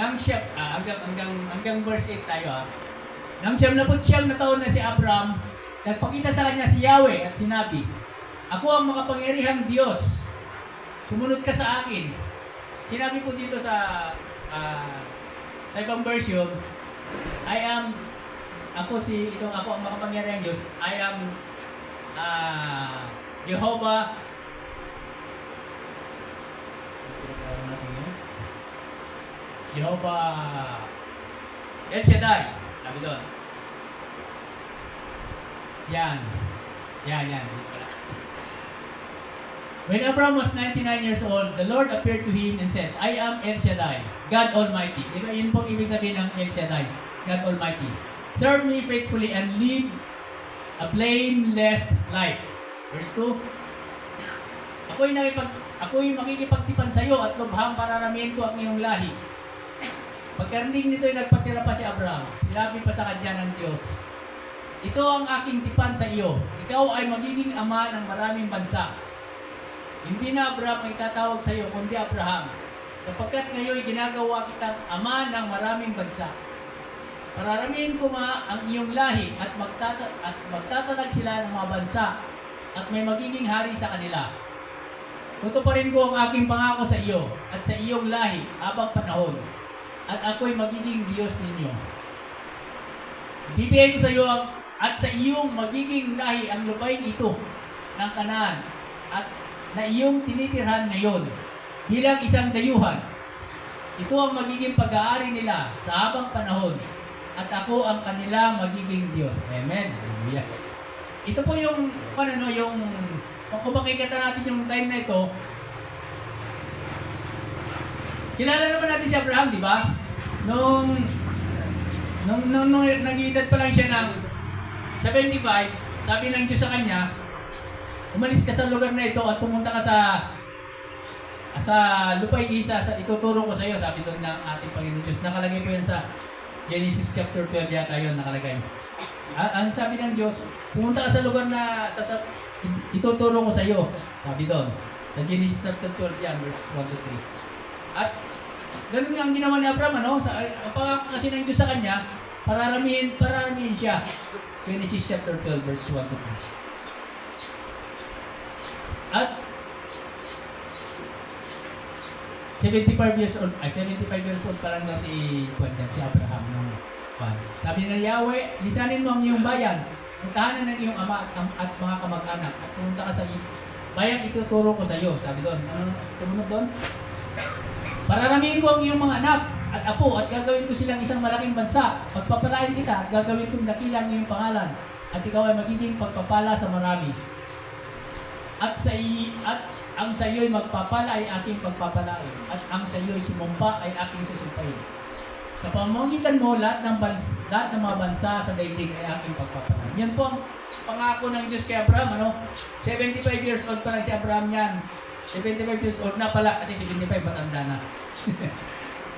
hanggang verse 8 tayo ha. Nang 79 na taon na si Abraham, nagpakita sa kanya si Yahweh at sinabi, "Ako ang makapangyarihang Diyos. Sumunod ka sa akin." Sinabi po dito sa ibang version, ako ang makapangyarihang Diyos. I am Jehovah El Shaddai. Sabi doon. Yan. When Abraham was 99 years old, the Lord appeared to him and said, "I am El Shaddai, God Almighty." Diba, yun pong ibig sabihin ng El Shaddai, God Almighty. "Serve me faithfully and live a blameless life." Verse 2. Ako'y makikipagtipan sa iyo at lubhang pararamihin ko ang iyong lahi. Pagkarinig nito'y nagpatira pa si Abraham. Sinabi pa sa kanya ng Diyos, "Ito ang aking tipan sa iyo. Ikaw ay magiging ama ng maraming bansa." Hindi na Abraham ay tatawag sa iyo, kundi Abraham, sapagkat ngayon ginagawa kitang ama ng maraming bansa. Pararamihin ko ang iyong lahi at magtatatag sila ng mga bansa at may magiging hari sa kanila. Tutuparin ko ang aking pangako sa iyo at sa iyong lahi habang panahon, at ako'y magiging Diyos ninyo. Bibigay ko sa iyo at sa iyong magiging lahi ang lupain ito ng Kanaan at na iyong tinitirhan ngayon bilang isang dayuhan. Ito ang magiging pag-aari nila sa habang panahon, at ako ang kanila magiging Diyos. Amen. Hallelujah. Ito po yung kung makikita natin yung time na ito, kilala naman natin si Abraham, di ba? Nung nag-edad pa lang siya ng 75, sabi ng Diyos sa kanya, "Umalis ka sa lugar na ito at pumunta ka sa lupain isa, ituturo ko sa iyo," sabi doon ng ating Panginoon Diyos. Nakalagay po yan sa Genesis chapter 12 yata yun nakalagay. Ang sabi ng Diyos, pumunta ka sa lugar na ituturo ko sa iyo, sabi doon. Sa Genesis chapter 12 yan, verse 1 to 3. At ganun nga ang ginawa ni Abraham, ang pangako kasi ng Diyos sa kanya, pararamihin siya. Genesis chapter 12, verse 1 to 3. At 75 years old pa lang daw si Abraham nung sabi na Yahweh, "Lisanin mo ang iyong bayan, ang tahanan ng iyong ama at mga kamag-anak, at pumunta ka sa bayan ituturo ko sa iyo." Sabi doon. Ano sumunod doon? "Pararamihin ko ang iyong mga anak at apo at gagawin ko silang isang malaking bansa. Pagpapalain kita at gagawin kong dakila ang iyong pangalan, at ikaw ay magiging pagpapala sa marami. At ang sa iyo'y magpapala ay aking pagpapalain, at ang sa iyo'y sumumpa ay aking susumpain. Sa pamamagitan mo, lahat ng mga bansa sa daigdig ay aking pagpapalain." Yan po ang pangako ng Diyos kay Abraham. 75 years old pa lang si Abraham yan. 75 years old na pala, kasi 75 matanda na.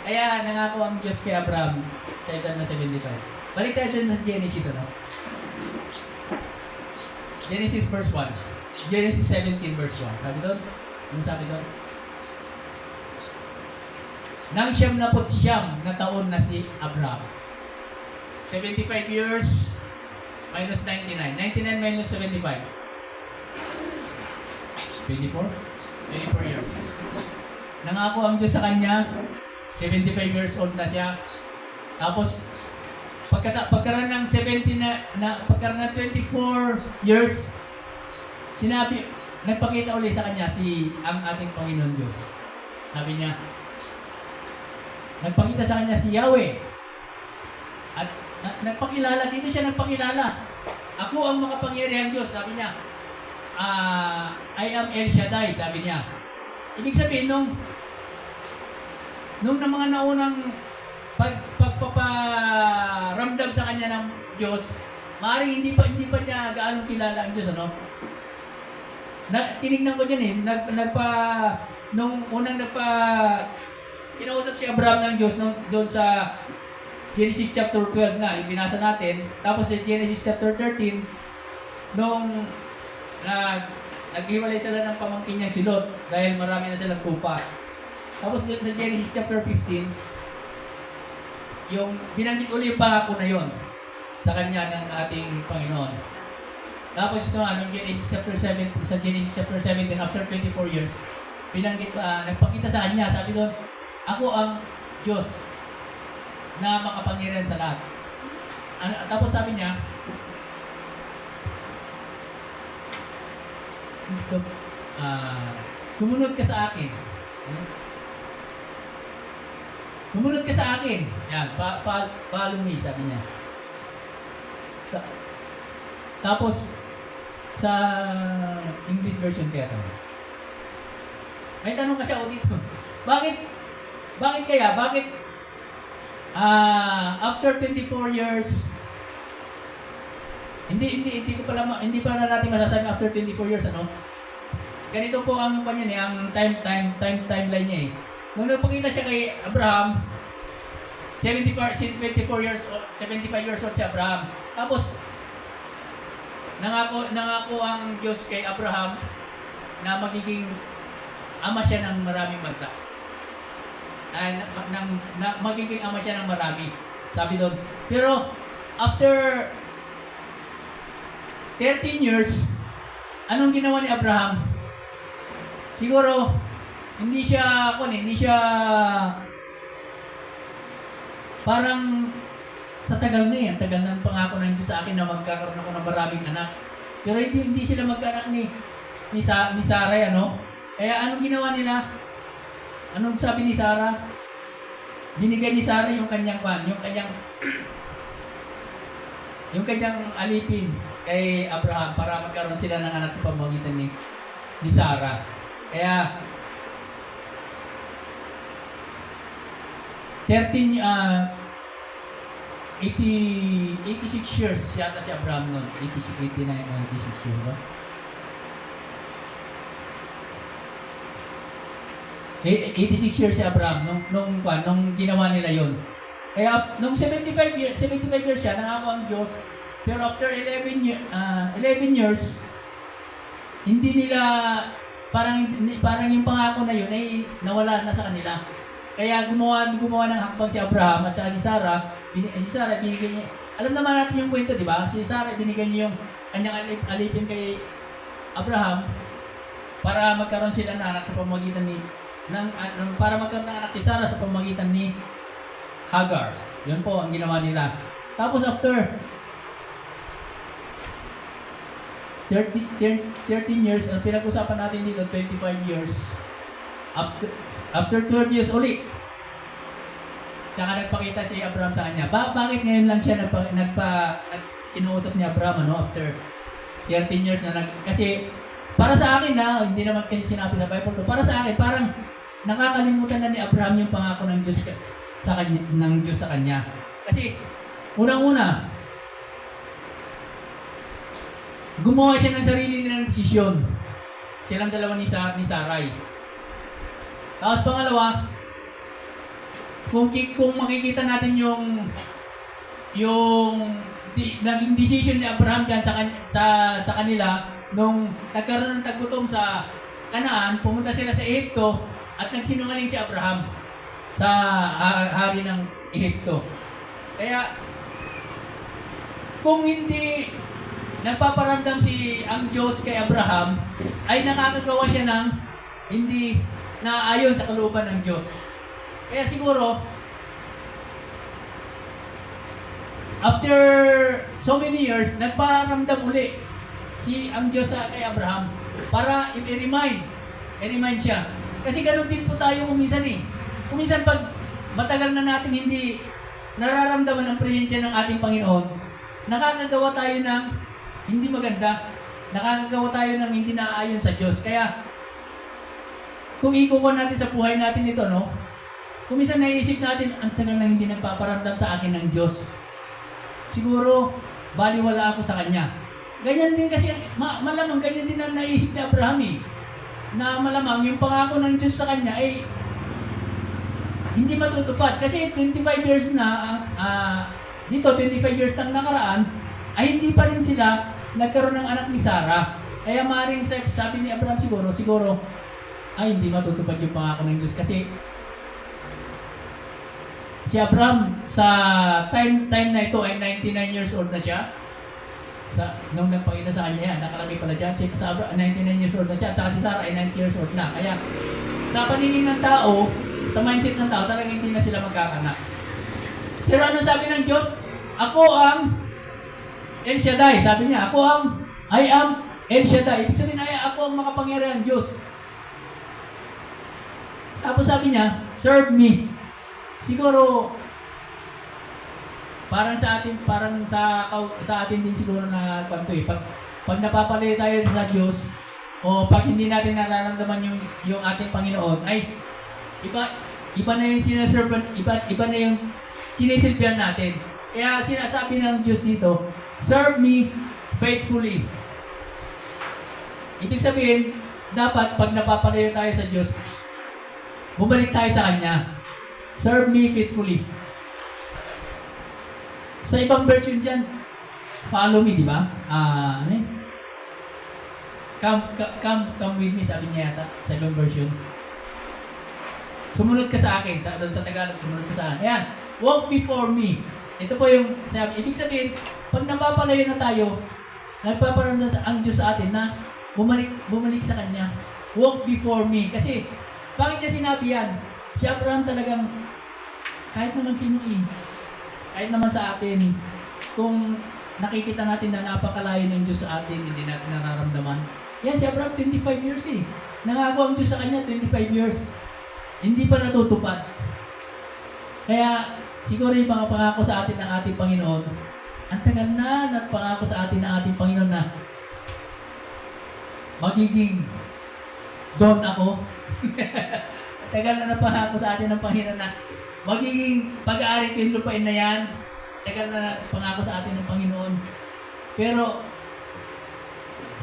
Kaya nangako ang Diyos kay Abraham sa edad na 75. Balik tayo sa Genesis. Genesis verse 1. Genesis 17 verse 1. Sabi doon? Ano sabi doon? Nang 79 na taon na si Abraham. 75 years minus 99. 99 minus 75. 24? 24 years. Nangako ang Diyos sa kanya, 75 years old na siya. Tapos, pagkaroon ng 17 pagkaroon ng 24 years, nagpakita ulit sa kanya ang ating Panginoon Diyos. Sabi niya, nagpakita sa kanya si Yahweh. At nagpakilala, dito siya nagpakilala. "Ako ang makapangyarihang Diyos," sabi niya. "I am El Shaddai," sabi niya. Ibig sabihin, nung mga naunang pagpaparamdam sa kanya ng Diyos, maaaring hindi pa niya gaano kilala ang Diyos, tinignan ko dyan kinausap si Abraham ng Diyos doon sa Genesis chapter 12 nga, ibinasa natin. Tapos sa Genesis chapter 13, nung naghiwalay sila ng pamangkin niya si Lot dahil marami na silang tupa. Tapos sa Genesis chapter 15, yung binanggit uli yung pangako na yon sa kanya ng ating Panginoon. Tapos ito nga, nung Genesis chapter 7, sa Genesis chapter 17, after 24 years, binanggit, nagpakita sa kanya, sabi doon, ako ang Diyos na makapangyarihan sa lahat. Tapos sabi niya, sumunod ka sa akin. Sumunod ka sa akin. Yan, follow me, sabi niya. Tapos, sa English version kaya ito. May tanong kasi ako dito. Bakit after 24 years, hindi pa na natin masasabi after 24 years, ano? Ganito po ang kanya niya, ang timeline niya eh. Nung nagpakita siya kay Abraham, 75 years old si Abraham. Tapos, nangako ang Diyos kay Abraham na magiging ama siya ng maraming bansa. Magiging ama siya ng marami. Sabi doon. Pero, after 13 years, anong ginawa ni Abraham? Siguro, hindi siya parang sa tagal na yan, tagal ng pangako ng Diyos sa akin na magkakaroon ako ng maraming anak. Pero hindi sila magkaanak ni Sarah, ano? Kaya anong ginawa nila? Anong sabi ni Sarah? Binigay ni Sarah yung kanyang alipin kay Abraham para magkaroon sila ng anak sa pamamagitan ni Sarah. Kaya 86 years yata si Abraham noon. 86 years ba? 86 years si Abraham nung ginawa nila yon. Kaya nung 75 years siya nangako ang Diyos. Pero after 11 years hindi nila parang yung pangako na yun ay nawala na sa kanila. Kaya gumawa ng hakbang si Abraham at saka si Sarah. Si Sarah binigay niya. Alam naman natin yung kwento, di ba? Si Sarah binigay niya yung kanyang alipin kay Abraham para magkaroon sila ng anak sa pamamagitan para magkaroon ng anak si Sarah sa pamamagitan ni Hagar. Yun po ang ginawa nila. Tapos after 13 years, ang pinag-usapan natin dito, 25 years. After 12 years ulit, tsaka nagpakita si Abraham sa kanya. Bakit ngayon lang siya kinuusap ni Abraham, ano, after 13 years na kasi para sa akin hindi naman kasi sinabi sa Bible to, para sa akin, parang nakakalimutan na ni Abraham yung pangako ng Diyos sa kanya. Kasi, unang-una, gumawa siya ng sarili nilang desisyon. Silang dalawa ni Sarai. Tapos pangalawa, kung makikita natin yung naging decision ni Abraham dyan sa kanila nung nagkaroon ng taggutom sa Kanaan, pumunta sila sa Ehipto at nagsinungaling si Abraham sa hari ng Ehipto. Kaya kung hindi nagpaparamdam ang Diyos kay Abraham, ay nakakagawa siya ng hindi naayon sa kalooban ng Diyos. Kaya siguro, after so many years, nagparamdam uli ang Diyos kay Abraham para i-remind siya. Kasi ganun din po tayo kuminsan eh. Kuminsan pag matagal na natin hindi nararamdaman ang presensya ng ating Panginoon, nakakagawa tayo ng hindi maganda. Nakakagawa tayo ng hindi naaayon sa Diyos. Kaya, kung ikukuha natin sa buhay natin ito, no? Kung minsan naiisip natin, ang tagal na hindi nagpaparamdam sa akin ng Diyos. Siguro, baliwala ako sa Kanya. Ganyan din kasi, malamang ganyan din ang naisip ni Abraham eh. Na malamang yung pangako ng Diyos sa Kanya ay hindi matutupad. Kasi 25 years na, dito 25 years nang nakaraan, ay hindi pa rin sila nagkaroon ng anak ni Sarah. Kaya maaaring sabi ni Abraham siguro, ay hindi matutupad yung pangako ng Diyos kasi Si Abraham, sa time na ito ay 99 years old na siya. Nung nagpakita sa kanya yan, nakalagay pala dyan, sa 99 years old na siya, at saka si Sarah ay 90 years old na. Kaya, sa paningin ng tao, sa mindset ng tao, talagang hindi na sila magkakanak. Pero ano sabi ng Diyos? Ako ang El Shaddai. Sabi niya, I am El Shaddai. Ibig sabihin ay ako ang makapangyarihan Diyos. Tapos sabi niya, serve me. Siguro, parang sa atin din siguro na kwanto eh. Pag napapalayo tayo sa Diyos, o pag hindi natin nararamdaman yung ating Panginoon, ay iba na yung iba na yung sinisilbihan natin. Kaya sinasabi ng Diyos dito, serve me faithfully. Ibig sabihin, dapat pag napapalayo tayo sa Diyos, bumalik tayo sa Kanya. Serve me faithfully. Sa ibang version dyan, follow me, di ba? Ano yun? Come with me, sabi niya yata, sa ibang version. Sumunod ka sa akin. Doon sa Tagalog, sumunod ka sa akin. Ayan, walk before me. Ito po yung sabi. Ibig sabihin, pag napapalayo na tayo, nagpaparamdam ang Diyos sa atin na bumalik sa Kanya. Walk before me. Kasi, bakit niya sinabi yan? Si Abraham talagang, kahit naman sino kahit naman sa atin, kung nakikita natin na napakalayo ng Diyos sa atin, hindi natin nararamdaman. Yan, si Abraham, 25 years eh. Nangako ang Diyos sa kanya, 25 years. Hindi pa natutupad. Kaya, siguro yung mga pangako sa atin ng ating Panginoon, ang tagal na nagpangako sa atin ng ating Panginoon na magiging doon ako. Tagal na napangako sa atin ng Panginoon na magiging pag-aari ko yung lupain na yan. Tagal na pangako sa atin ng Panginoon. Pero,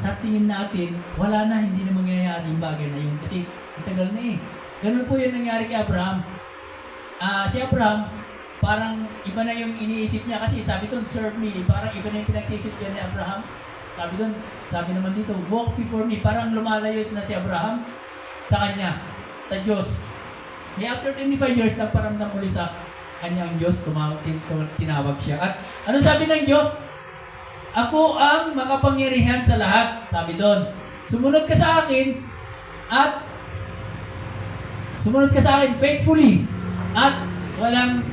sa tingin natin, wala na, hindi na mangyayari yung bagay na yun. Kasi, tagal na eh. Ganun po yung nangyari kay Abraham. Si Abraham, parang iba na yung iniisip niya. Kasi sabi doon, serve me. Parang iba na yung pinag-isip niya ni Abraham. Sabi doon, sabi naman dito, walk before me. Parang lumalayos na si Abraham sa kanya, sa Diyos. May after 25 years, nagparamdam uli sa kanyang Diyos, tinawag siya. At ano sabi ng Diyos? Ako ang makapangyarihan sa lahat. Sabi doon, sumunod ka sa akin at sumunod ka sa akin faithfully at walang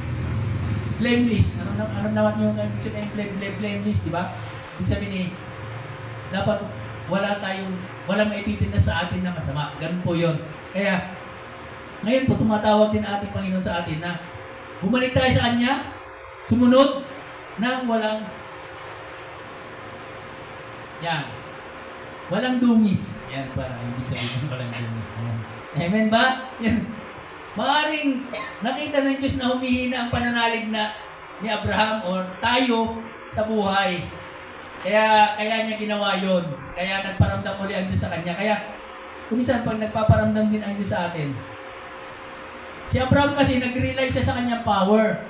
blameless. Ano naman yung ibig sabihin blameless, di ba? Ibig sabihin dapat walang maipipitas sa atin na masama. Ganun po yun. Kaya, ngayon po, tumatawag din ating Panginoon sa atin na bumalik tayo sa Kanya, sumunod ng walang dungis. Yan para ibig sabihin ng walang dungis. Amen ba? Yan. Maaring nakita ng Diyos na humihina ang pananalig ni Abraham o tayo sa buhay. Kaya niya ginawa yon. Kaya nagparamdam uli ang Diyos sa Kanya. Kaya, kumisan pag nagpaparamdam din ang Diyos sa atin, si Abraham kasi nag-realize siya sa kanyang power.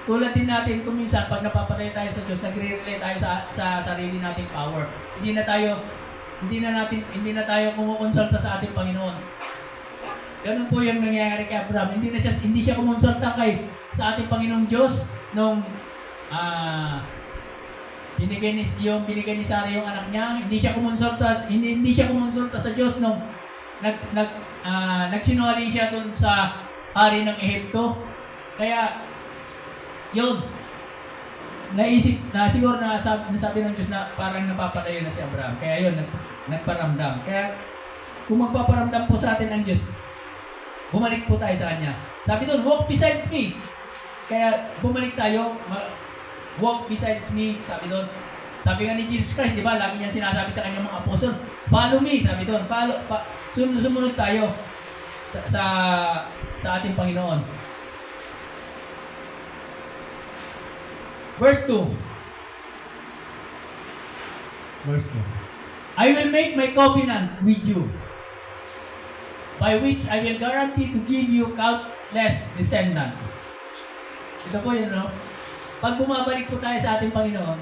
Tulad din natin, kuminsan, pag napapalayo tayo sa Diyos, nag-rely tayo sa sarili nating power. Hindi na tayo kumukonsulta sa ating Panginoon. Ganun po yung nangyayari kay Abraham. Hindi siya kumonsulta sa ating Panginoong Diyos nung binigay ni Sarah yung anak niya. Hindi siya kumonsulta sa Diyos nung nagsinungaling siya dun sa hari ng Ehipto. Kaya, yun, naisip na siguro nasabi ng Diyos na parang napapalayo na si Abraham. Kaya yun, nagparamdam. Kaya, kung magpaparamdam po sa atin ang Diyos, bumalik po tayo sa Kanya. Sabi doon, walk besides me. Kaya, bumalik tayo, walk besides me, sabi doon. Sabi nga ni Jesus Christ, di ba, lagi niya sinasabi sa kanyang mga apostol, follow me, sabi doon, sumunod tayo sa ating Panginoon. Verse 2. I will make my covenant with you, by which I will guarantee to give you countless descendants. Ito po yun, no? Pag bumabalik po tayo sa ating Panginoon,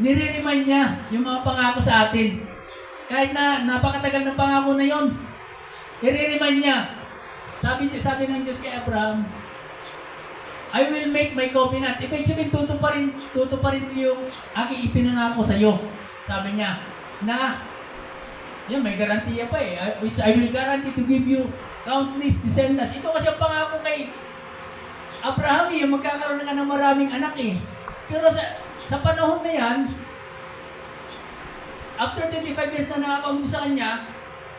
nire-remind niya yung mga pangako sa atin. Kahit na napakatagal ng pangako na yon, i-remind niya. Sabi ng Diyos kay Abraham, I will make my covenant. Ibig sabihin, tutuparin ko yung aking ipinangako sa iyo. Sabi niya, na, yun, may garantiya pa eh, which I will guarantee to give you countless descendants. Ito kasi ang pangako kay Abraham, yung magkakaroon na ng maraming anak eh. Pero sa panahon na yan, after 25 years na nakakaunti sa kanya,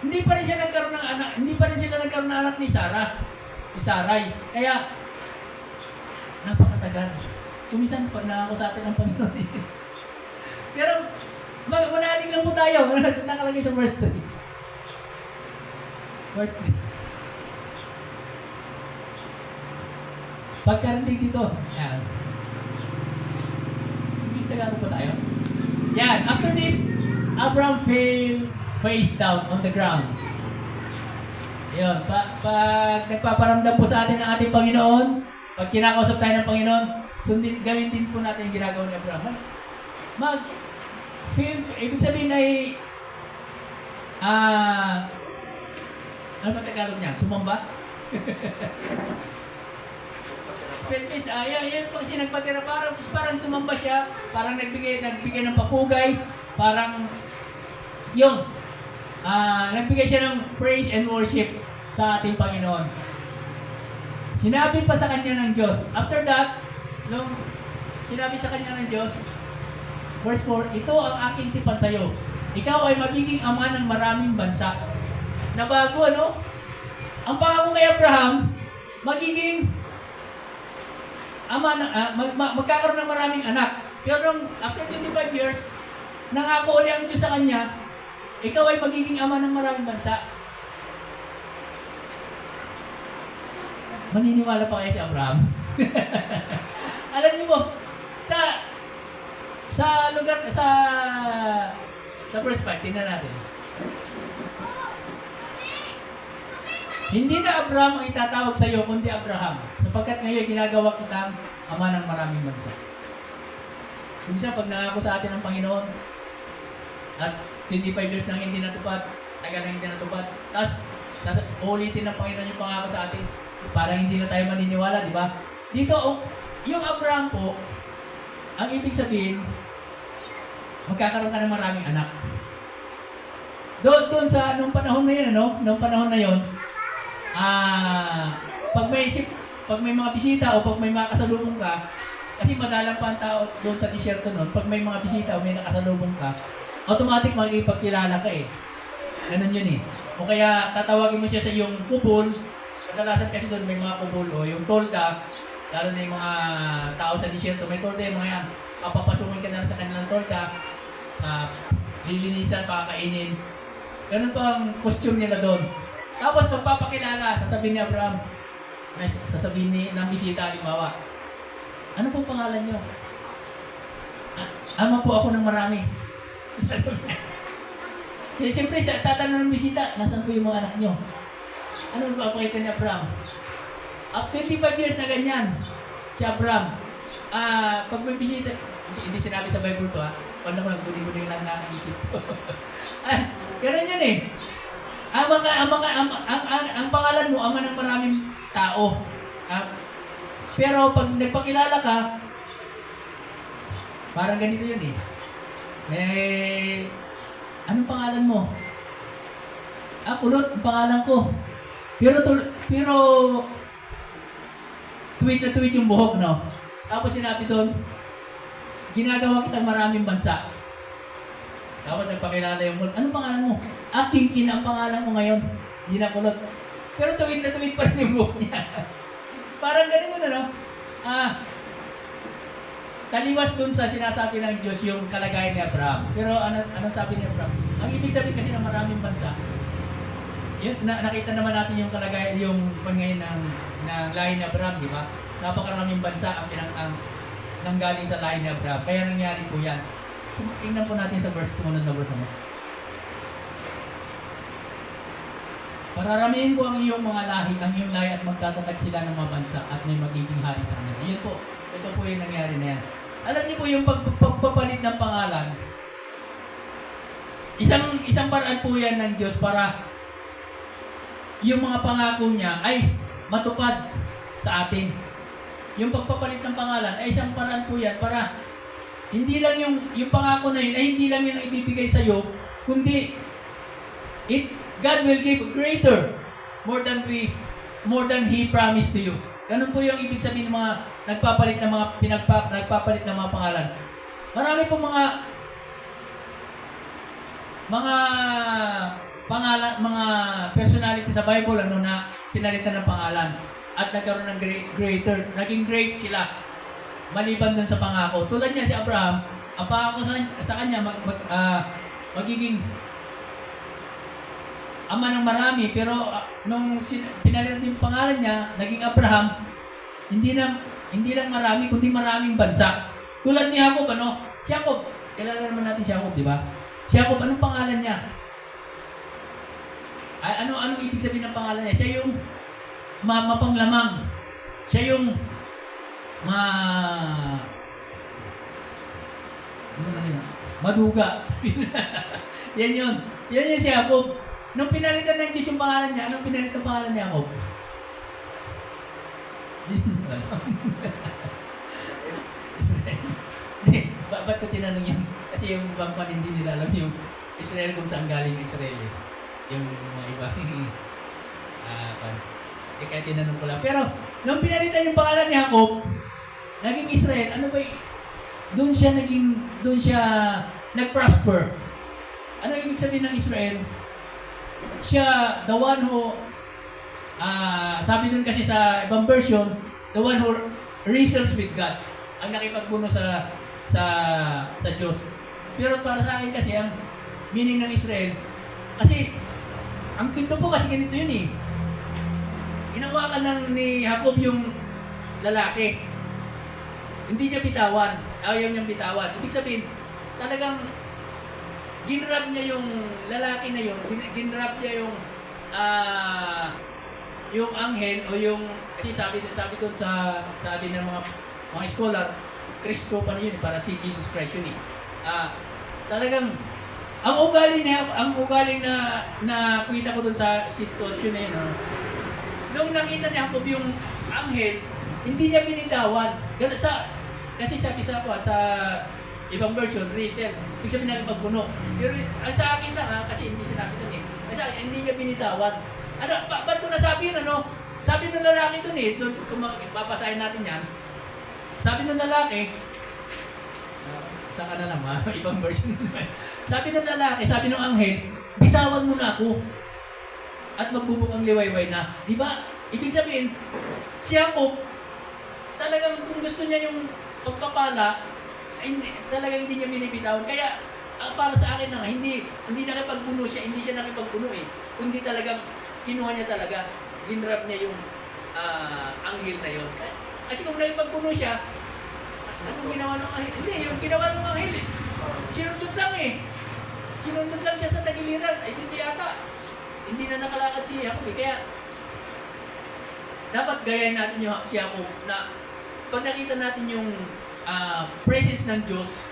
hindi pa rin siya nagkaroon ng anak, hindi pa rin sila nagkaroon ng anak ni Sarai. Kaya, napakatagal. Kumisan pag nangako sa atin ng Panginoon. Pero, manalig lang po tayo. Nakalagay sa verse 3. Verse 3. Pagkarinig dito, yan. Please, nagano po tayo. Yan, after this, Abraham fell face down on the ground. Ayun, pag nagpaparamdam po sa atin ang ating Panginoon, pag kinakausap tayo ng Panginoon, gawin din po natin yung ginagawa ni Abraham. Ibig sabihin ay, ano ba Tagalog niya? Sumamba? Fentis, yan pag sinagpatira, parang sumamba siya, parang nagbigay ng papugay, parang, yun, nagbigay siya ng praise and worship sa ating Panginoon. Sinabi pa sa kanya ng Diyos, after that, nung sinabi sa kanya ng Diyos, verse 4, ito ang aking tipan sa iyo. Ikaw ay magiging ama ng maraming bansa. Nabago, ano? Ang pangako kay Abraham, magiging ama ng, magkakaroon ng maraming anak. Pero after 25 years, nangako ulit ang Diyos sa kanya, ikaw ay magiging ama ng maraming bansa. Maniniwala pa kaya si Abraham? Alam niyo po, sa lugar, sa verse 5, tingnan natin. Hindi na Abraham ang itatawag sa iyo, kundi Abraham, sapagkat ngayon ginagawa kitang ama ng maraming bansa. Minsan, pag nangako sa atin ng Panginoon, at 25 years nang hindi natupad, tagal nang hindi natupad, tapos ulitin ng Panginoon yung pangako sa atin, parang hindi na tayo maniniwala, di ba? Dito, yung Abraham po, ang ibig sabihin, magkakaroon ka ng maraming anak. Doon sa nung panahon na yun, nung panahon na yun, pag may mga bisita o pag may mga kasalubong ka, kasi madalang pa ang tao doon sa disyerto noon, pag may mga bisita o may nakasalubong ka, automatic magigipagkilala ka eh. Ganun yun eh. O kaya tatawagin mo siya sa iyong kubol, kadalasan kasi doon may mga kubol o yung tolda, lalo na yung mga tao sa disyerto, may tolda yung mga yan, papapasukin ka na sa kanilang tolda, lilinisan, pakakainin. Ganun pa ang costume nila doon. Tapos magpapakilala, sasabihin ni Abraham, sasabihin ng bisita, halimbawa, ano pong pangalan nyo? Ama po ako ng marami. Kaya siyempre, tatanong ng bisita, nasan po yung mga anak nyo? Ano ang papakita ni Abraham? After 25 years na ganyan, si Abraham, pag may bisita, hindi sinabi sa Bible to paano ko nagbuling-buling lang nakaisip ko. Ganun yun eh. Ang pangalan mo, ama ng maraming tao. Pero pag nagpakilala ka, parang ganito yun eh. Anong pangalan mo? Kulot, ang pangalan ko. Pero tuwid na tuwid yung buhok, no? Tapos sinabi doon, ginagawa kitang maraming bansa. Tapos nagpakilala yung kulot. Anong pangalan mo? King ang pangalan mo ngayon. Hindi na kulot. Pero tuwid na tuwid pa rin yung buhok niya. Parang ganun yun, ano? Taliwas dun sa sinasabi ng Diyos yung kalagayan ni Abraham. Pero anong sabi ni Abraham? Ang ibig sabihin kasi ng maraming bansa, yun, nakita naman natin yung kalagayan, yung pangayon ng lahi ni Abraham, di ba? Napakaraming bansa ang nanggaling sa lahi ni Abraham. Kaya nangyari po yan. So, tingnan po natin sa sumunod na verse. Pararamihin ko ang iyong mga lahi, at magtatatag sila ng mga bansa at may magiging hari sa kanila. Yun po. Ito po yung nangyari na yan. Alam niyo po yung pagpapalit ng pangalan, isang paraan po yan ng Diyos para yung mga pangako niya ay matupad sa atin. yung pagpapalit ng pangalan ay isang paraan po yan para hindi lang yung pangako na yun ay hindi lang yun ang ibibigay sa iyo, kundi God will give greater more than He promised to you. Ganun po yung ibig sabihin ng mga nagpapalit ng mga nagpapalit ng mga pangalan. Marami po mga pangalan, mga personality sa Bible na pinalitan ng pangalan at nagkaroon ng greater, naging great sila maliban dun sa pangako. Tulad niya si Abraham, ang pangako sa kanya magiging ama ng marami, pero nung pinalitan yung pangalan niya, naging Abraham, hindi lang marami kundi maraming bansa. Tulad ni Jacob, si Jacob, kilala naman natin si Jacob, di ba? Si Jacob, anong pangalan niya? Ay, anong ibig sabihin ng pangalan niya? Siya yung mapanglamang. Siya yung maduga. Yan yun. Yan yung si Jacob. Nung pinalitan ng Diyos yung pangalan niya, anong pinalitan ang pangalan ni Jacob? Israel. Ba't ko tinanong yan? Kasi yung bangpan hindi nila alam yung Israel kung saan galing Israel. Yung mga iba. Kaya tinanong ko lang. Pero, nung pinalitan yung pangalan ni Jacob, naging Israel, ano ba doon siya nag-prosper. Ano ibig sabihin ng Israel? Siya, the one who, sabi dun kasi sa ibang version, the one who wrestles with God. Ang nakipagbuno sa Diyos. Pero para sa akin kasi, ang meaning ng Israel, kasi, ang pinto po kasi ganito yun eh. Hinawakan ni Jacob yung lalaki. Hindi niya bitawan. Ayaw niyang bitawan. Ibig sabihin, talagang ginrab niya yung lalaki na yun. Ginrab niya yung anghel o yung, kasi sabi doon sabi ng mga scholar, Kristo pa na yun, para si Jesus Christ yun eh. Talagang, ang ugali na kuwita ko doon sa situation na yun, nung nakita niya Jacob yung anghel, hindi niya binitawan. Kasi sabi sa ibang version, wrestle. Ibig sabihin namin pagbuno. Pero sa akin lang kasi hindi sinabi doon eh. Kasi sa akin, hindi niya binitawan. Ba't ko nasabi yun, Sabi ng lalaki doon eh, kung papasahin natin yan, sabi ng lalaki, saan ka na lang ibang version. Sabi ng lalaki, sabi ng anghel, bitawan mo na ako. At magbubukang liwayway na. Di ba? Ibig sabihin, si Jacob, talagang kung gusto niya yung pagpapala, talagang hindi niya binibitawan. Kaya, para sa akin na hindi nakipagpuno siya, hindi siya nakipagpuno eh. Kundi talagang, kinuha niya talaga, ginrab niya yung anghel na yun. Kasi kung nakipagpuno siya, anong ginawa ng anghel? Hindi, yung ginawa ng anghel eh. Sinundot lang eh. Sinundot lang siya sa tagiliran. Ay, hindi yata. Hindi na nakalakad si Jacob eh. Kaya, dapat gayahin natin yung si Jacob na pag nakita natin yung presence ng Diyos,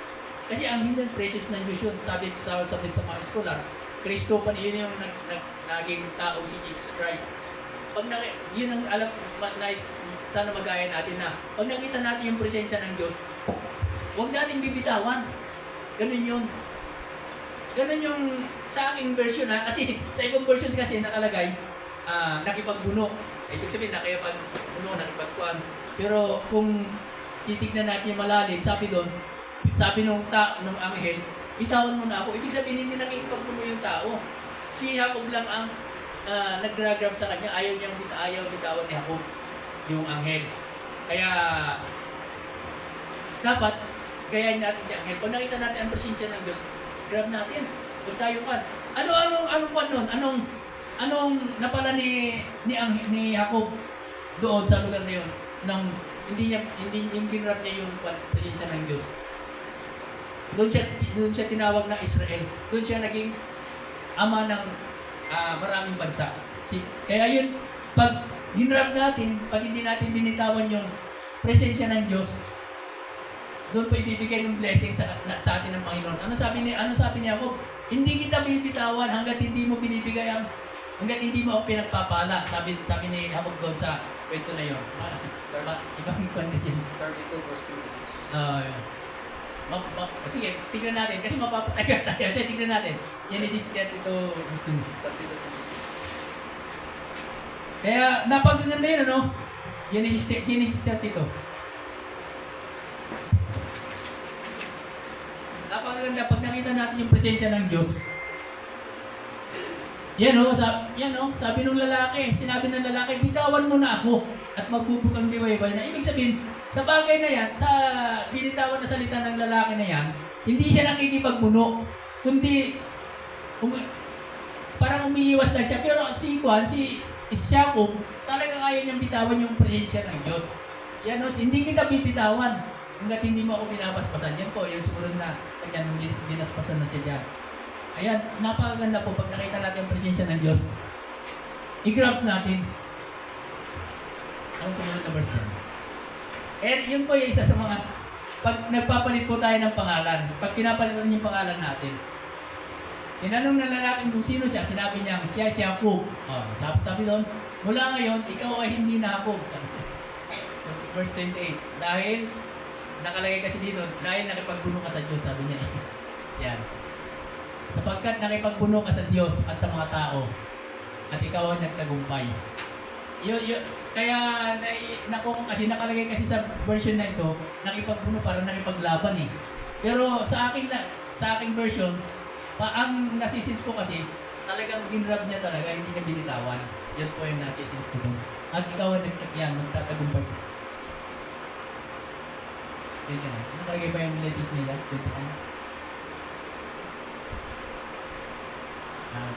kasi ang hidden presence ng Diyos yun, sabi sa mga scholar, Kristo pa yun yung naging tao si Jesus Christ. Pag yun ang alam, nice, sana magaya natin na pag nakita natin yung presensya ng Diyos, huwag natin bibitawan. Ganun yun. Ganun yung sa aking version kasi sa ibang versions kasi nakalagay, nakipagbuno. Ibig sabihin, nakipagbuno, nakipagkuhan. Pero kung titignan natin yung malalim, sabi nung anghel, bitawan mo na ako. Ibig sabihin, hindi nakipagbuno yung tao. Si Jacob lang ang nag-grab sa kanya, ayaw bitawan ni Jacob yung anghel. Kaya, dapat, gayahin natin si anghel. Kung nakita natin ang presensya ng Diyos, grab natin. Kung tayo kan. Anong kan nun? Anong napala ni Jacob doon sa lugar na yun? Hindi yung ginrab niya yung presensya ng Diyos. Doon siya tinawag na Israel. Doon siya naging ama ng maraming bansa. Kaya yun, pag ginrab natin, pag hindi natin binitawan yung presensya ng Diyos, doon po ibibigay ng blessing sa atin ng Panginoon. Ano sabi ni Jacob? Hindi kita bibitawan hanggat hindi mo binibigay hanggat hindi mo ako pinagpapala. Sabi ni Jacob doon sa kwento na yun. Ibang kwan kasi. 32 verse 26. Yun. Sige, tignan natin. Kasi mapapatay ka tayo. Tignan natin. Genesis 32, 32, 26. Kaya napagaganda yun, ano? Genesis 32. Napagaganda pag nakita natin yung presensya ng Diyos. Sabi nung lalaki, sinabi ng lalaki, bitawan mo na ako at magbubukang liwayway na. Ibig sabihin, sa bagay na yan, sa binitawan na salita ng lalaki na yan, hindi siya nakikipagmuno, kundi parang umiiwas lang siya. Pero si Jacob, talaga kaya niyang bitawan yung presensya ng Diyos. Hindi kita bibitawan hanggat hindi mo ako binabasbasan. Yan po, yung sumunod na kanya nung binasbasan na siya dyan. Ayan, napakaganda po pag nakita natin yung presensya ng Diyos. I-grabs natin. Ang sumunod na verse yan. Yun po yung isa sa mga, pag nagpapalit po tayo ng pangalan, pag pinapalitan yung pangalan natin, tinanong ng lalaki kung sino siya, sinabi niya, siya Jacob. Sabi doon, mula ngayon, ikaw ay hindi na Jacob. Verse 28, dahil, nakalagay kasi dito, dahil nakipagbuno ka sa Diyos, sabi niya. Yan. Sapagkat nakipagbuno ka sa Diyos at sa mga tao, at ikaw ang nagtagumpay. Kaya, kasi nakalagay kasi sa version na ito, nakipagbuno para nakipaglaban eh. Pero sa aking version, ang nasisins ko kasi, talagang ginrab niya talaga, hindi niya binitawan. Yan po yung nasisins ko doon. At ikaw ang magtatagumpay. Ganyan. Nakalagay ba yung blessings nila?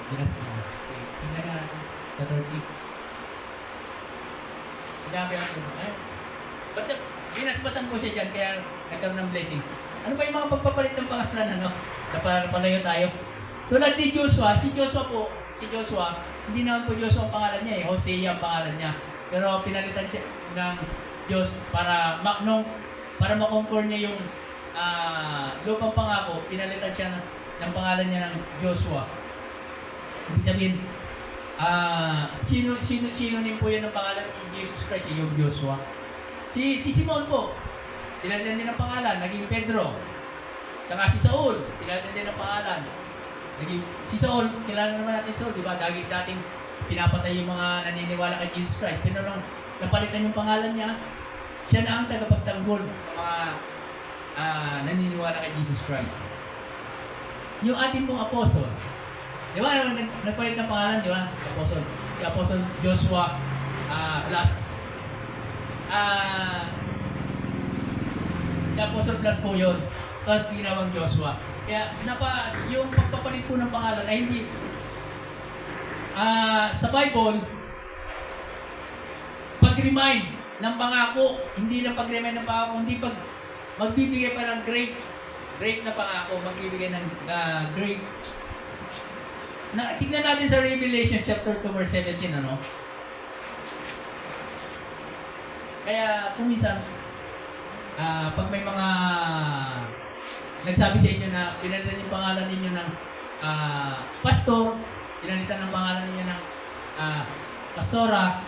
Binas. Tingnan nga natin sa 30. Sinabi ang puno. Basta, binasbasan ko siya dyan, kaya nagkaroon ng blessings. Ano ba yung mga pagpapalit ng pangalan, ano? Napalayo tayo. Tulad ni Joshua, si Joshua, hindi naman po Joshua ang pangalan niya Hosea ang pangalan niya. Pero pinalitan siya ng Diyos para makonquer niya yung lupang pangako, pinalitan siya ng pangalan niya ng Joshua. Ibig sabihin, sino po yan ang pangalan ni Jesus Christ, yung Joshua. Si Simon po, pinalitan din ang pangalan, naging Pedro. Saka si Saul, pinalitan din ang pangalan. Si Saul, kilala naman natin si Saul, di ba? Dating pinapatay yung mga naniniwala kay Jesus Christ. Pero nung napalitan yung pangalan niya, siya na ang tagapagtanggol ng mga naniniwala kay Jesus Christ. Yung ating pong apostol, di ba? Nagpalit ng pangalan, di ba? Si Apostol Joshua plus si Apostol plus po yun. Tapos ginawang Joshua. Kaya yung pagpapalit po ng pangalan ay hindi sa Bible pag-remind ng pangako, hindi lang pag-remind ng pangako, hindi magbibigay pa ng great na pangako, magbibigay ng great. Tignan natin sa Revelation chapter 2 verse 17, ano? Kaya kung minsan pag may mga nagsabi sa inyo na pinalitan yung pangalan ninyo ng pastor, pinalitan ng pangalan ninyo ng pastora,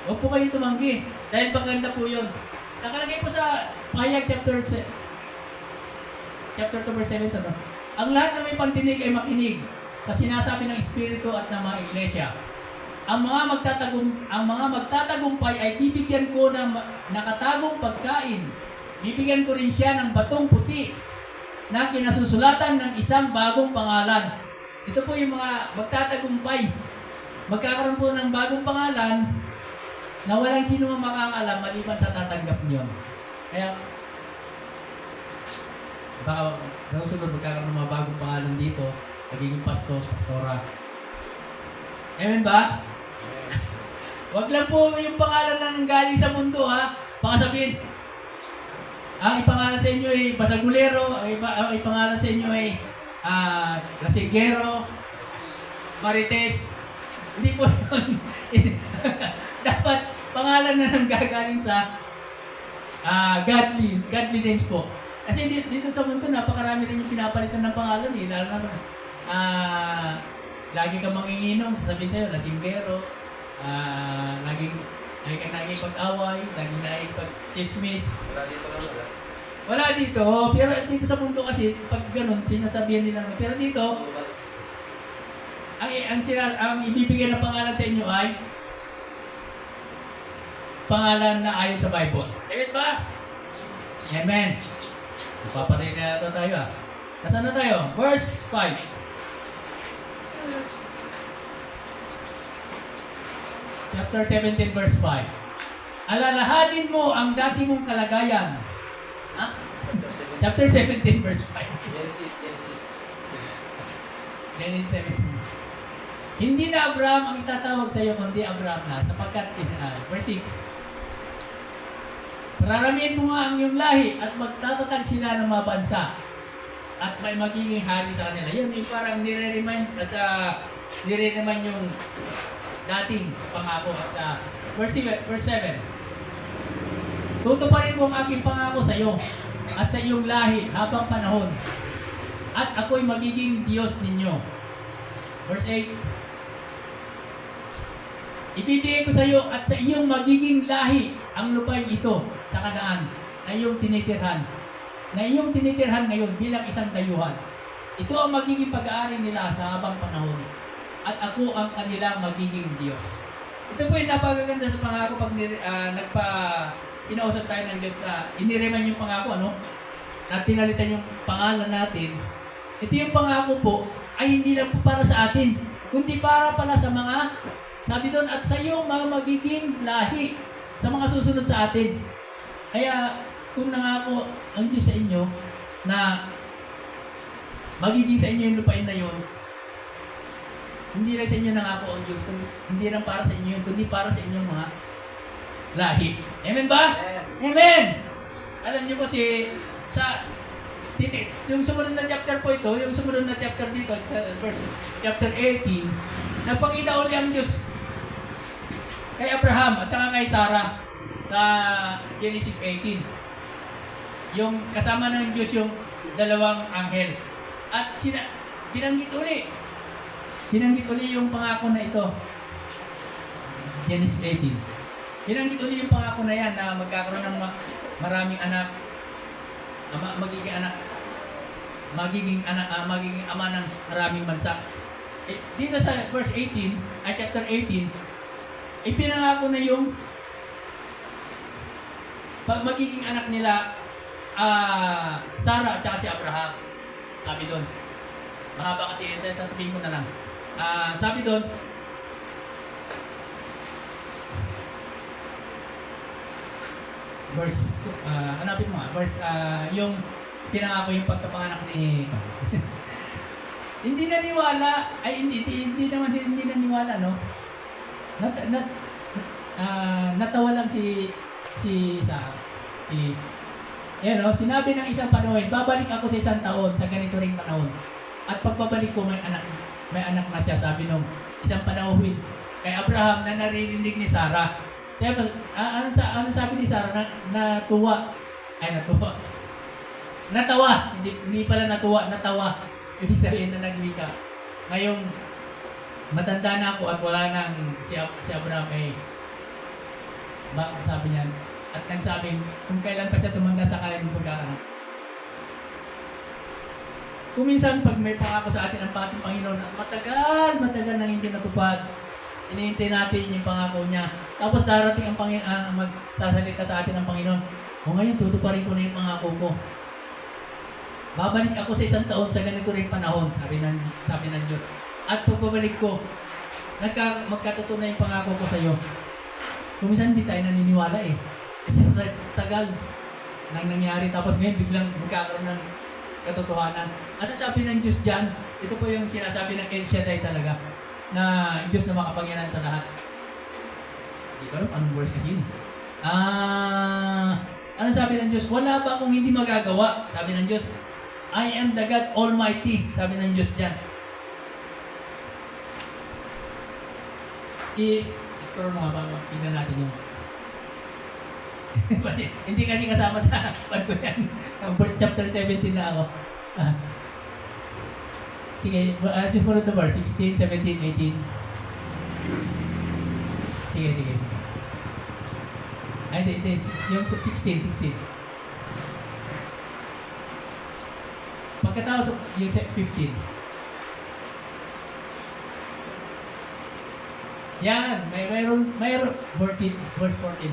huwag po kayo tumanggi. Dahil maganda po yun. Nakalagay po sa Pahayag chapter 2 verse 7, no? Ang lahat na may pandinig ay makinig sa sinasabi ng Espiritu at ng mga iglesia. Ang mga magtatagumpay ay bibigyan ko ng nakatagong pagkain. Bibigyan ko rin siya ng batong puti na kinasusulatan ng isang bagong pangalan. Ito po yung mga magtatagumpay. Magkakaroon po ng bagong pangalan na walang sino mang makakaalam maliban sa tatanggap niyo. Kaya, baka sa susunod magkakaroon ng mga bagong pangalan dito, magiging pastora. Amen ba? Wag lang po yung pangalan na nanggaling sa mundo, ha? Baka sabihin, ang ipangalan sa inyo ay basagulero, ang ipangalan sa inyo ay lasigero, marites. Hindi po yun. Dapat pangalan na nanggagaling sa godly names po. Kasi dito sa mundo, napakarami rin yung pinapalitan ng pangalan eh. Lalo na lagi ka manginginom, sasabihin sa'yo, lasinggero, Laging nakikipag-away, laging nakikipag-chismis. Wala dito lang wala. Wala dito, pero dito sa mundo kasi, pag ganun, sinasabihan nila. Pero dito, ang ibibigay na pangalan sa inyo ay pangalan na ayon sa Bible. Amen ba? Amen. Paparin na ito tayo ah. Nasaan na tayo? Verse 5. Chapter 17, verse 5. Alalahanin mo ang dati mong kalagayan. Ha? Chapter 17, verse 5. Genesis. Genesis 17. Hindi na Abraham ang itatawag sa iyo, kundi Abraham na, sapagkat, verse 6. Pararamihin mo nga ang iyong lahi at magtatatag sila ng mga bansa at may magiging hari sa kanila. Yun, yung parang nire-remind at nire-remind yung dating pangako at sa verse 7. Tutuparin mo ang aking pangako sa iyo at sa iyong lahi habang panahon at ako'y magiging Diyos ninyo. Verse 8. Ibibigay ko sa iyo at sa iyong magiging lahi ang lupain ito sa Kanaan na iyong tinitirhan. Na iyong tinitirhan ngayon bilang isang dayuhan. Ito ang magiging pag-aari nila sa habang panahon. At ako ang kanilang magiging Diyos. Ito po yung napakaganda sa pangako pag inausap tayo ng Diyos na inireman yung pangako, ano? Na pinalitan yung pangalan natin. Ito yung pangako po ay hindi lang po para sa atin, kundi para pala sa mga, sabi doon, at sa iyong mga magiging lahi sa mga susunod sa atin. Kaya kung nangako ang Diyos sa inyo na magiging sa inyo yung lupain na yun, hindi lang sa inyo nangako ang Diyos, kundi hindi lang para sa inyo yun, kundi para sa inyong mga lahi. Amen ba? Amen! Alam niyo po yung sumunod na chapter po ito, yung sumunod na chapter dito, sa verse chapter 18, nagpakita uli ang Diyos kay Abraham at saka kay Sarah sa Genesis 18. Yung kasama ng Diyos yung dalawang anghel. At binanggit uli yung pangako na ito. Genesis 18. Binanggit uli yung pangako na yan na magkakaroon ng maraming anak, magiging ama ng maraming bansa. Dito sa verse 18, chapter 18, ipinangako na yung magiging anak nila Sarah at saka si Abraham. Sabi doon. Mahaba kasi sasabihin ko na lang. Sabi doon, verse, hanapin mo nga, verse, yung pinangako yung pagkapanganak ni hindi naniwala, ay hindi naniwala, no? Natawa lang sinabi ng isang panahon, babalik ako sa isang taon sa ganito ring panahon. At pagbabalik ko, may anak na siya, sabi nung isang panahon kay Abraham na naririnig ni Sarah. Kaya ano sabi ni Sarah? Natawa. Hindi pala natawa. Ibig sabihin na nagwika. Ngayong matanda na ako at wala nang si Abraham sabi niya, at nagsabing kung kailan pa siya tumanda sa kanyang pagkaanak. Kung minsan pag may pangako sa atin ang ating Panginoon at matagal nang hindi natupad, hinihintay natin yung pangako niya. Tapos darating ang magsasalita sa atin ng Panginoon, ngayon tutuparin ko na yung pangako ko. Babalik ako sa isang taon sa ganito rin panahon, sabi ng Diyos. At pagbabalik ko, magkatotoo na yung pangako ko sa iyo. Kung minsan hindi tayo naniniwala Kasi sa tagal nang nangyari, tapos ngayon biglang magkakaroon ng katotohanan. Ano sabi ng Diyos dyan? Ito po yung sinasabi ng El Shaddai talaga, na Diyos na makapangyarihan sa lahat. Hindi ko alam anong verse kasi yun. Ano sabi ng Diyos? Wala ba akong hindi magagawa? Sabi ng Diyos, I am the God Almighty. Sabi ng Diyos dyan. I-scroll mo nga ba? Tingnan natin yung hindi kasi kasama sa ko yan. Chapter 17 na ako. Sige, sumunod na verse 16, 17, 18. Sige. Ay, hindi. Yung 16. Pagkatapos yung 15. Yan, mayroon 14, verse 14.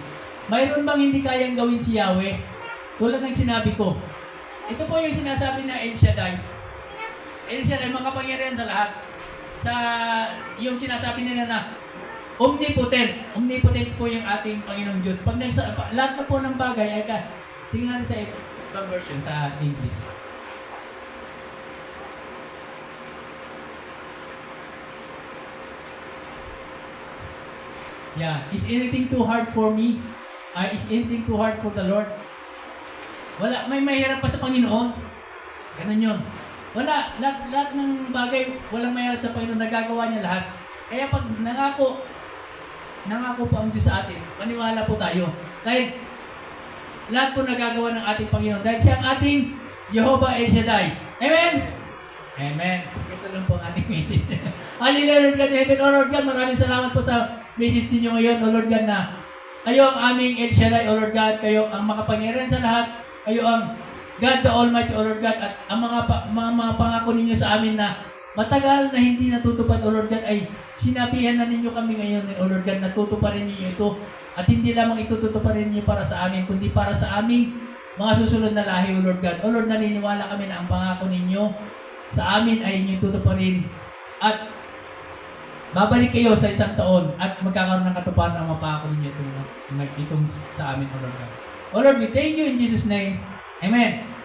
Mayroon bang hindi kayang gawin si Yahweh? Tulad ng sinabi ko. Ito po yung sinasabi na El Shaddai. El Shaddai, makapangyarihan sa lahat. Sa yung sinasabi nila na omnipotent. Omnipotent po yung ating Panginoong Diyos. Pag lahat na po ng bagay ay tingnan sa ibang version sa English. Yeah. Is anything too hard for me? Is anything too hard for the Lord? Wala. May mahirap pa sa Panginoon. Ganun yun. Wala. Lahat ng bagay, walang mahirap sa Panginoon. Nagagawa niya lahat. Kaya pag nangako po ang Diyos sa atin, maniwala po tayo. Dahil lahat po nagagawa ng ating Panginoon. Dahil siya ang ating Jehovah El Shaddai. Amen? Amen. Ito lang po ang ating message. Hallelujah, Lord God in heaven. O Lord God, maraming salamat po sa message ninyo ngayon, O Lord God, na kayo ang aming El Shaddai, O Lord God. Kayo ang makapangyarihan sa lahat. Kayo ang God the Almighty, O Lord God. At ang mga pangako ninyo sa amin na matagal na hindi natutupad, O Lord God, ay sinabihan na ninyo kami ngayon, O Lord God, natutuparin ninyo ito. At hindi lamang itutuparin ninyo para sa amin, kundi para sa aming mga susunod na lahi, O Lord God. O Lord, naniniwala kami na ang pangako ninyo sa amin ay inyo tutuparin. At babalik kayo sa isang taon at magkakaroon ng katuparan ang mapangako ninyo itong sa amin, O Lord God. O Lord, we thank you in Jesus' name. Amen.